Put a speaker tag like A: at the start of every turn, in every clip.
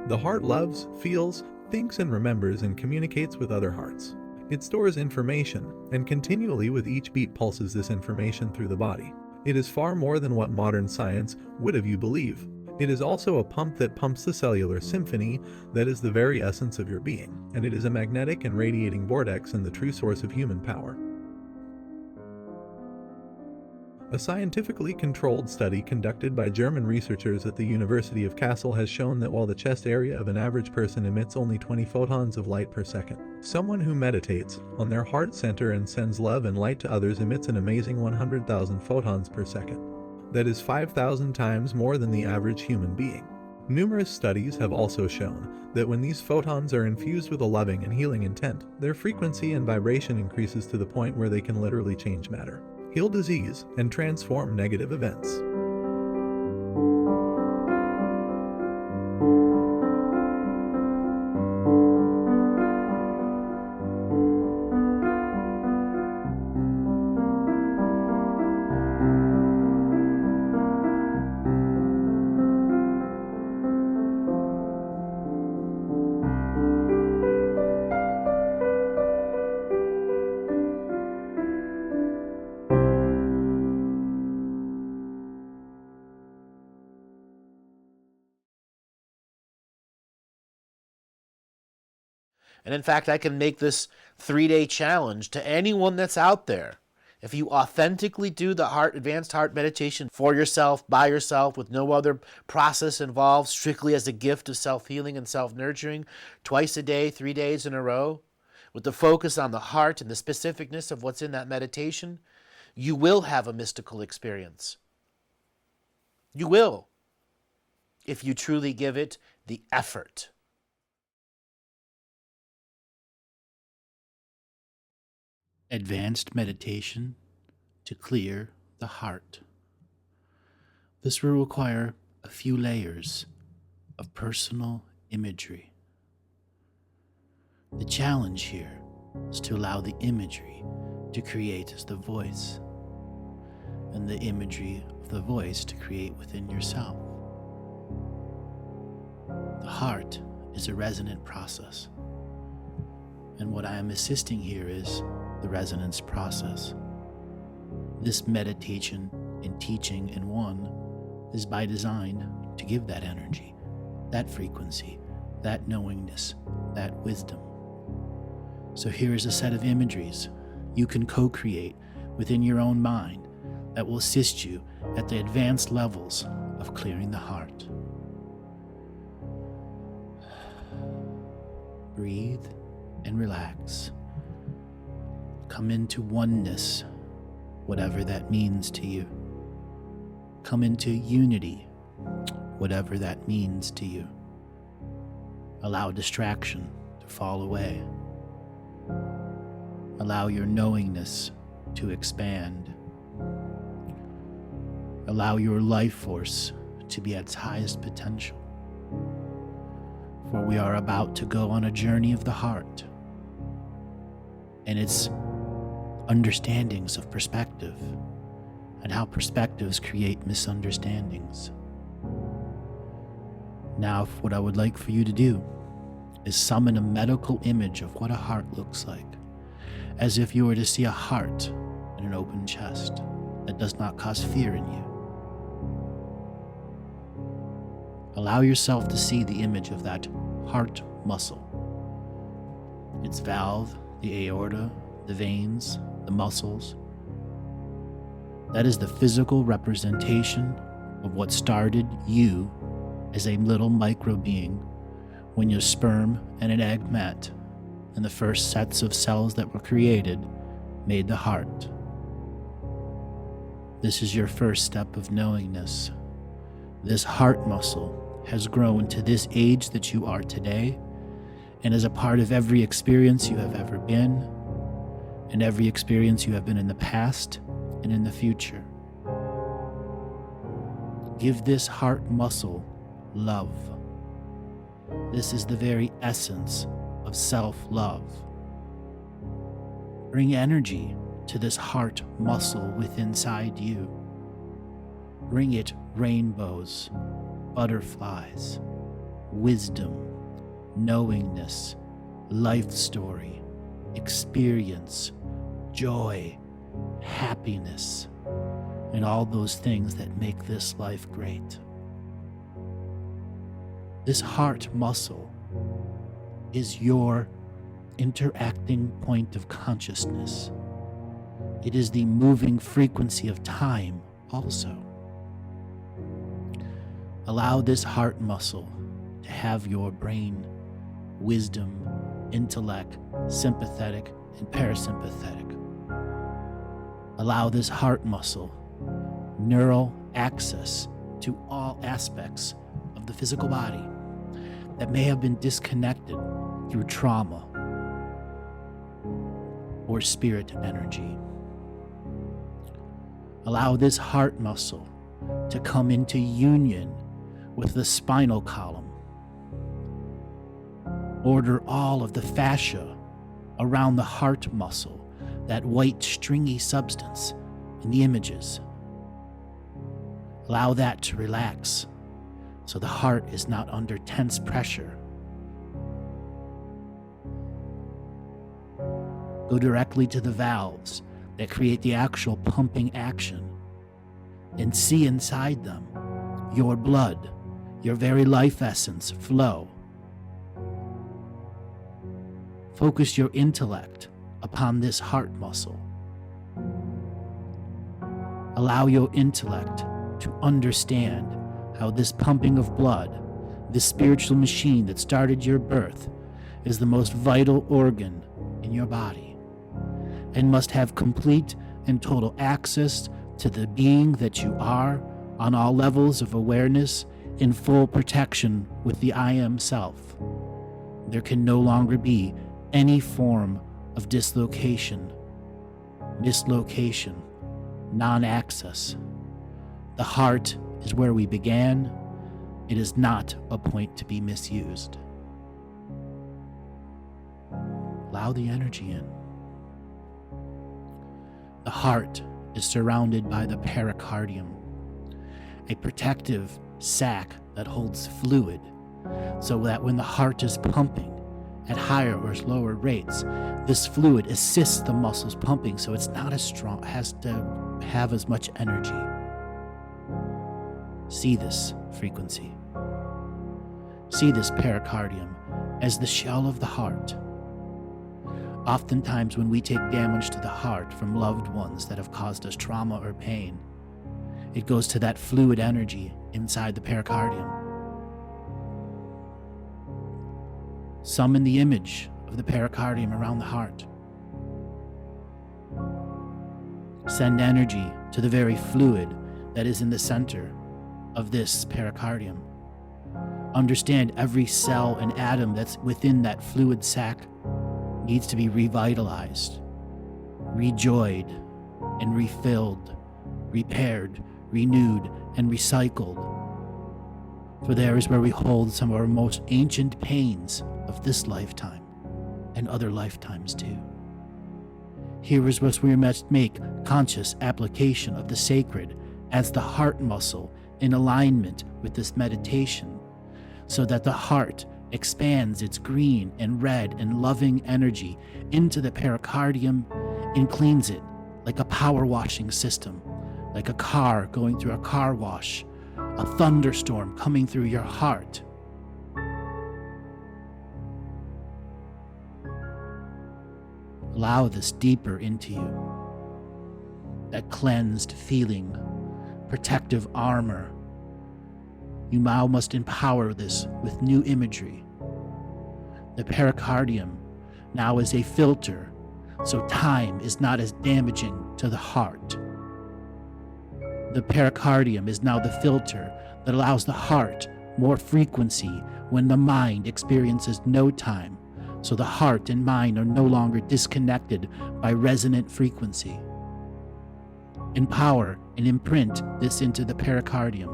A: The heart loves, feels, thinks and remembers and communicates with other hearts. It stores information, and continually with each beat pulses this information through the body. It is far more than what modern science would have you believe. It is also a pump that pumps the cellular symphony that is the very essence of your being, and it is a magnetic and radiating vortex and the true source of human power. A scientifically controlled study conducted by German researchers at the University of Kassel has shown that while the chest area of an average person emits only 20 photons of light per second, someone who meditates on their heart center and sends love and light to others emits an amazing 100,000 photons per second. That is 5,000 times more than the average human being. Numerous studies have also shown that when these photons are infused with a loving and healing intent, their frequency and vibration increases to the point where they can literally change matter, heal disease, and transform negative events.
B: And in fact, I can make this 3-day challenge to anyone that's out there. If you authentically do the advanced heart meditation for yourself, by yourself, with no other process involved, strictly as a gift of self-healing and self-nurturing, twice a day, 3 days in a row, with the focus on the heart and the specificness of what's in that meditation, you will have a mystical experience. You will, if you truly give it the effort.
C: Advanced meditation to clear the heart. This will require a few layers of personal imagery. The challenge here is to allow the imagery to create as the voice, and the imagery of the voice to create within yourself. The heart is a resonant process, and what I am assisting here is the resonance process. This meditation and teaching in one is by design to give that energy, that frequency, that knowingness, that wisdom. So here is a set of imageries you can co-create within your own mind that will assist you at the advanced levels of clearing the heart. Breathe and relax. Come into oneness, whatever that means to you. Come into unity, whatever that means to you. Allow distraction to fall away. Allow your knowingness to expand. Allow your life force to be at its highest potential. For we are about to go on a journey of the heart and its understandings of perspective and how perspectives create misunderstandings. Now, what I would like for you to do is summon a medical image of what a heart looks like, as if you were to see a heart in an open chest that does not cause fear in you. Allow yourself to see the image of that heart muscle, its valve, the aorta, the veins, the muscles. That is the physical representation of what started you as a little micro being when your sperm and an egg met, and the first sets of cells that were created made the heart. This is your first step of knowingness. This heart muscle has grown to this age that you are today, and is a part of every experience you have ever been, and every experience you have been in the past and in the future. Give this heart muscle love. This is the very essence of self-love. Bring energy to this heart muscle within inside you. Bring it rainbows, butterflies, wisdom, knowingness, life story, experience, joy, happiness, and all those things that make this life great. This heart muscle is your interacting point of consciousness. It is the moving frequency of time also. Allow this heart muscle to have your brain, wisdom, intellect, sympathetic, and parasympathetic. Allow this heart muscle neural access to all aspects of the physical body that may have been disconnected through trauma or spirit energy. Allow this heart muscle to come into union with the spinal column. Order all of the fascia around the heart muscle, that white stringy substance in the images. Allow that to relax so the heart is not under tense pressure. Go directly to the valves that create the actual pumping action and see inside them your blood, your very life essence flow. Focus your intellect upon this heart muscle. Allow your intellect to understand how this pumping of blood, this spiritual machine that started your birth, is the most vital organ in your body and must have complete and total access to the being that you are on all levels of awareness, in full protection with the I Am Self. There can no longer be any form of dislocation, mislocation, non-access. The heart is where we began. It is not a point to be misused. Allow the energy in. The heart is surrounded by the pericardium, a protective sac that holds fluid, so that when the heart is pumping at higher or lower rates, this fluid assists the muscles pumping, so it's not as strong, has to have as much energy. See this frequency. See this pericardium as the shell of the heart. Oftentimes when we take damage to the heart from loved ones that have caused us trauma or pain, it goes to that fluid energy inside the pericardium. Summon the image of the pericardium around the heart. Send energy to the very fluid that is in the center of this pericardium. Understand every cell and atom that's within that fluid sac needs to be revitalized, rejoyed, and refilled, repaired, renewed, and recycled. For there is where we hold some of our most ancient pains of this lifetime and other lifetimes too. Here is where we must make conscious application of the sacred as the heart muscle in alignment with this meditation, so that the heart expands its green and red and loving energy into the pericardium and cleans it like a power washing system, like a car going through a car wash, a thunderstorm coming through your heart. Allow this deeper into you, that cleansed feeling, protective armor. You now must empower this with new imagery. The pericardium now is a filter, so time is not as damaging to the heart. The pericardium is now the filter that allows the heart more frequency when the mind experiences no time, so the heart and mind are no longer disconnected by resonant frequency. Empower and imprint this into the pericardium.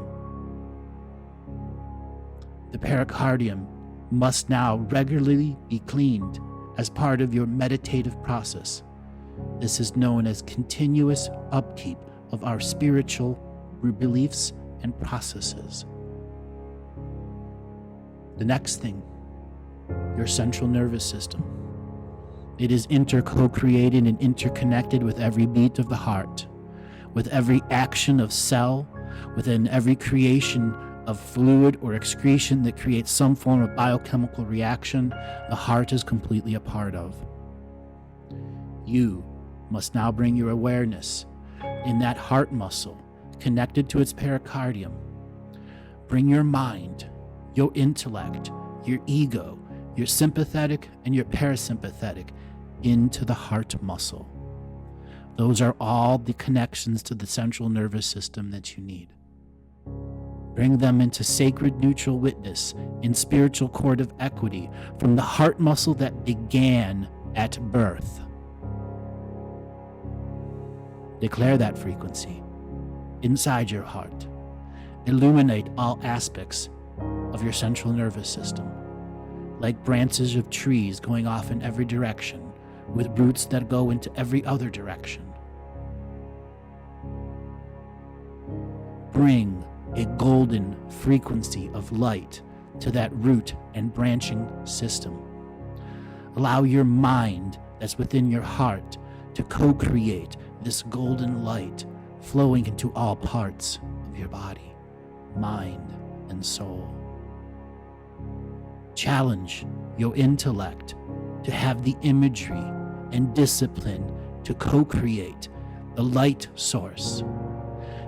C: The pericardium must now regularly be cleaned as part of your meditative process. This is known as continuous upkeep of our spiritual beliefs and processes. The next thing, your central nervous system. It is co-created and interconnected with every beat of the heart, with every action of cell, within every creation of fluid or excretion that creates some form of biochemical reaction, the heart is completely a part of. You must now bring your awareness in that heart muscle connected to its pericardium. Bring your mind, your intellect, your ego, your sympathetic and your parasympathetic into the heart muscle. Those are all the connections to the central nervous system that you need. Bring them into sacred neutral witness in spiritual court of equity from the heart muscle that began at birth. Declare that frequency inside your heart. Illuminate all aspects of your central nervous system, like branches of trees going off in every direction, with roots that go into every other direction. Bring a golden frequency of light to that root and branching system. Allow your mind that's within your heart to co-create this golden light flowing into all parts of your body, mind, and soul. Challenge your intellect to have the imagery and discipline to co-create the light source.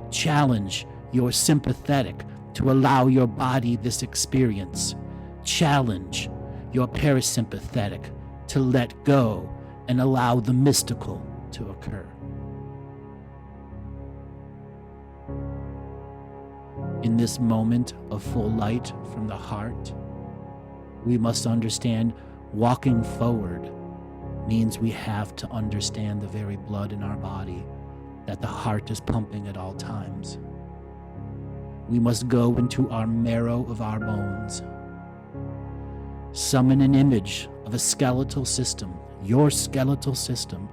C: Challenge your sympathetic to allow your body this experience. Challenge your parasympathetic to let go and allow the mystical to occur. In this moment of full light from the heart, we must understand walking forward means we have to understand the very blood in our body that the heart is pumping at all times. We must go into our marrow of our bones. Summon an image of a skeletal system, your skeletal system.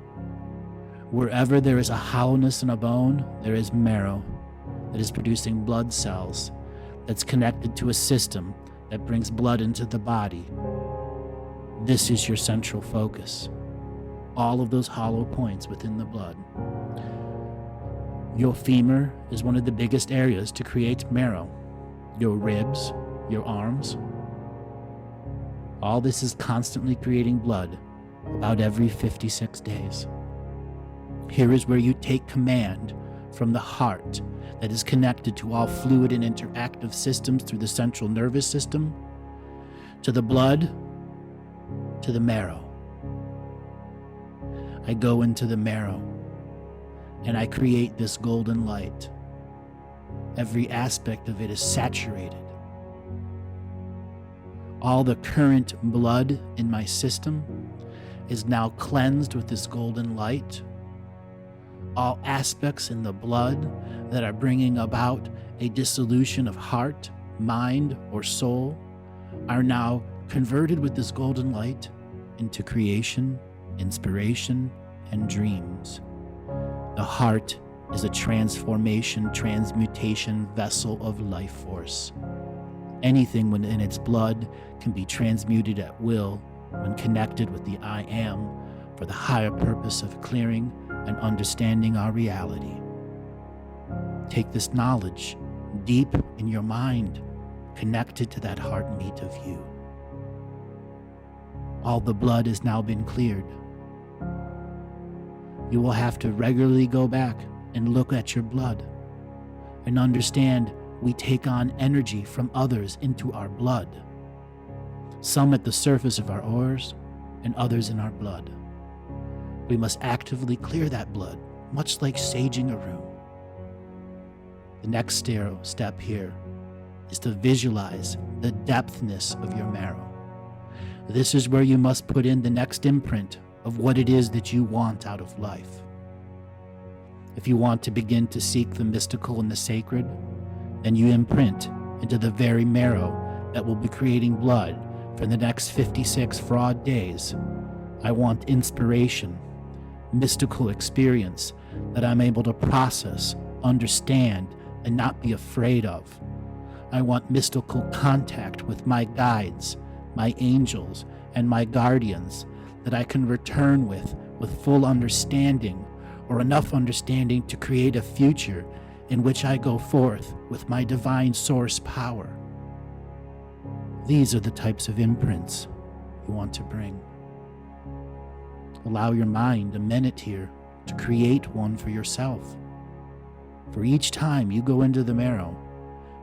C: Wherever there is a hollowness in a bone, there is marrow that is producing blood cells that's connected to a system that brings blood into the body. This is your central focus. All of those hollow points within the blood. Your femur is one of the biggest areas to create marrow. Your ribs, your arms. All this is constantly creating blood about every 56 days. Here is where you take command from the heart that is connected to all fluid and interactive systems through the central nervous system, to the blood, to the marrow. I go into the marrow and I create this golden light. Every aspect of it is saturated. All the current blood in my system is now cleansed with this golden light. all aspects in the blood that are bringing about a dissolution of heart, mind, or soul are now converted with this golden light into creation, inspiration, and dreams. The heart is a transformation, transmutation vessel of life force. Anything within its blood can be transmuted at will when connected with the I Am for the higher purpose of clearing and understanding our reality. Take this knowledge deep in your mind, connected to that heartbeat of you. All the blood has now been cleared. You will have to regularly go back and look at your blood and understand we take on energy from others into our blood, some at the surface of our oars and others in our blood. We must actively clear that blood, much like saging a room. The next step here is to visualize the depthness of your marrow. This is where you must put in the next imprint of what it is that you want out of life. If you want to begin to seek the mystical and the sacred, then you imprint into the very marrow that will be creating blood for the next 56 fraud days. I want inspiration, mystical experience that I'm able to process, understand, and not be afraid of. I want mystical contact with my guides, my angels, and my guardians that I can return with full understanding, or enough understanding to create a future in which I go forth with my divine source power. These are the types of imprints you want to bring. Allow your mind a minute here to create one for yourself. For each time you go into the marrow,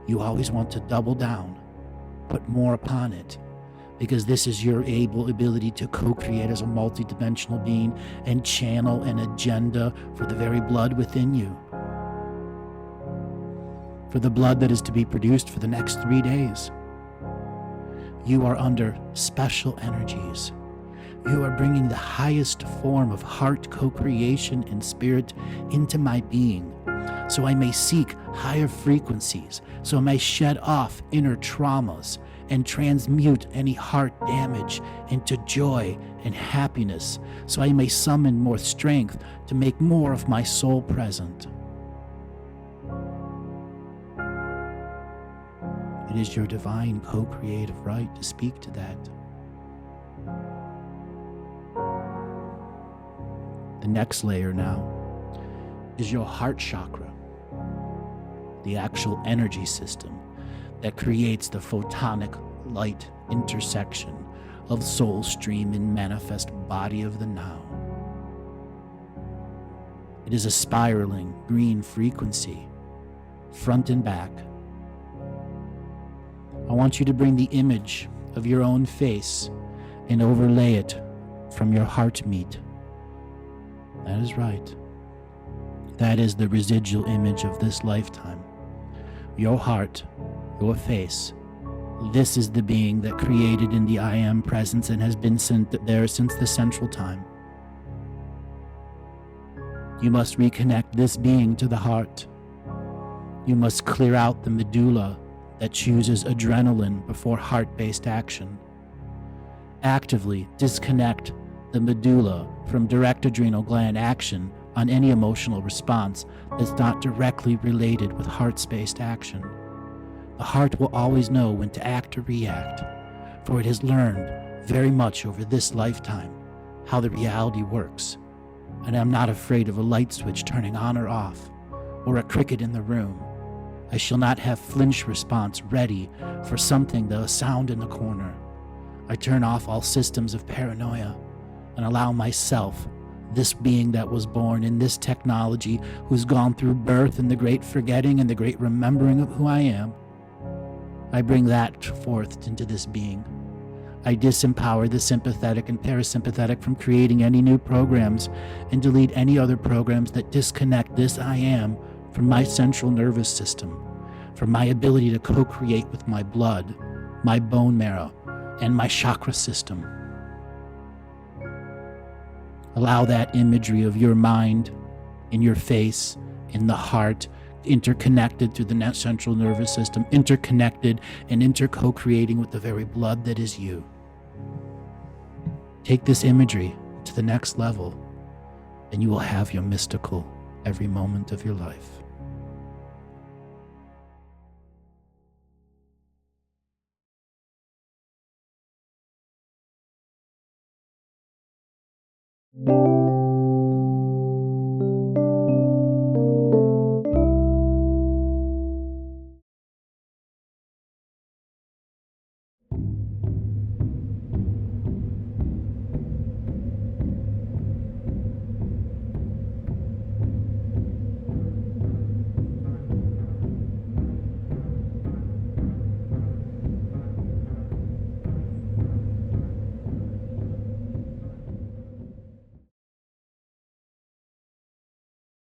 C: you always want to double down, put more upon it, because this is your ability to co-create as a multidimensional being and channel an agenda for the very blood within you. For the blood that is to be produced for the next 3 days. You are under special energies. You are bringing the highest form of heart co-creation and spirit into my being, so I may seek higher frequencies, so I may shed off inner traumas and transmute any heart damage into joy and happiness, so I may summon more strength to make more of my soul present. It is your divine co-creative right to speak to that. The next layer now is your heart chakra, the actual energy system that creates the photonic light intersection of soul stream and manifest body of the now. It is a spiraling green frequency, front and back. I want you to bring the image of your own face and overlay it from your heart meat. That is right. That is the residual image of this lifetime. Your heart, your face. This is the being that created in the I Am presence and has been there since the central time. You must reconnect this being to the heart. You must clear out the medulla that chooses adrenaline before heart-based action. Actively disconnect the medulla from direct adrenal gland action on any emotional response that's not directly related with heart-based action. The heart will always know when to act or react, for it has learned very much over this lifetime how the reality works, and I'm not afraid of a light switch turning on or off, or a cricket in the room. I shall not have flinch response ready for something, a sound in the corner. I turn off all systems of paranoia and allow myself, this being that was born in this technology, who's gone through birth and the great forgetting and the great remembering of who I am. I bring that forth into this being. I disempower the sympathetic and parasympathetic from creating any new programs and delete any other programs that disconnect this I Am from my central nervous system, from my ability to co-create with my blood, my bone marrow, and my chakra system. Allow that imagery of your mind in your face, in the heart, interconnected through the central nervous system, interconnected and interco-creating with the very blood that is you. Take this imagery to the next level, and you will have your mystical every moment of your life.